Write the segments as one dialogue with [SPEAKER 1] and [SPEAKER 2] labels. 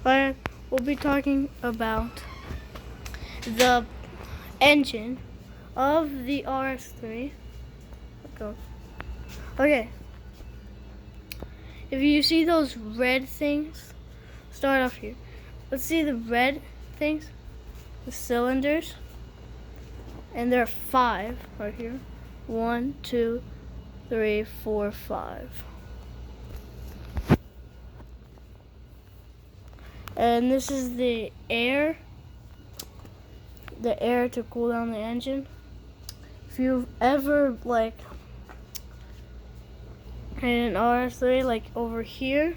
[SPEAKER 1] Alright, we'll be talking about the engine of the RS3. Go. Okay. If you see those red things, start off here. Let's see the red things, the cylinders, and there are 5 right here. 1, 2, 3, 4, 5. And this is the air to cool down the engine. If you've ever in an RS3 over here,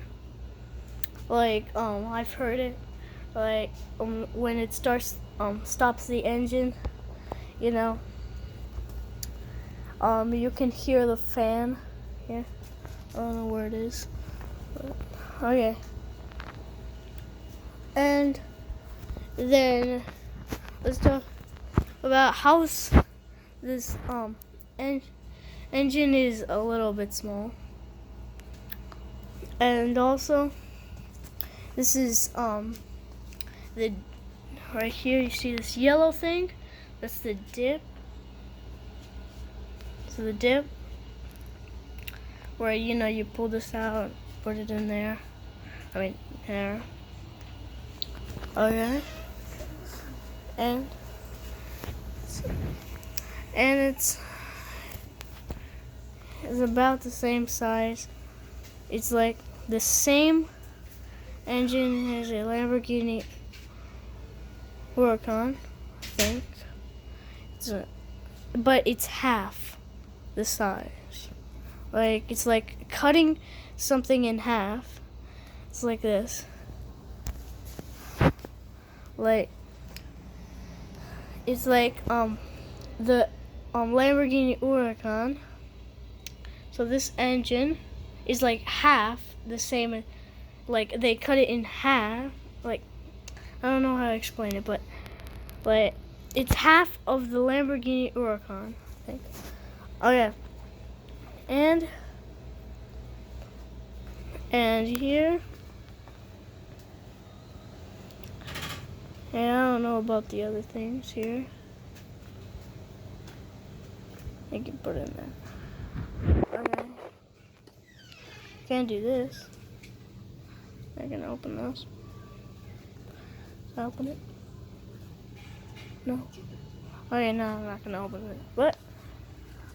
[SPEAKER 1] I've heard it when it stops the engine, you can hear the fan here. I don't know where it is, but okay. And then let's talk about how this engine is a little bit small. And also, this is the right here. You see this yellow thing? That's the dip. So the dip, where you pull this out, put it in there. There. Okay. And it's about the same size. It's like the same engine as a Lamborghini Huracan, I think. But it's half the size. It's like cutting something in half. It's like this. It's like the Lamborghini Huracan. So this engine is like half the same, they cut it in half. I don't know how to explain it, but it's half of the Lamborghini Huracan, I think. Oh yeah. And here, and I don't know about the other things here. I can put it in there. Okay. Can't do this. I can open this. Open it? No. Oh yeah, no, I'm not gonna open it. But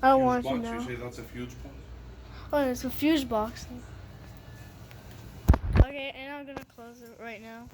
[SPEAKER 1] I want you to know.
[SPEAKER 2] You say that's a fuse box?
[SPEAKER 1] Oh, it's a fuse box. Okay, and I'm gonna close it right now.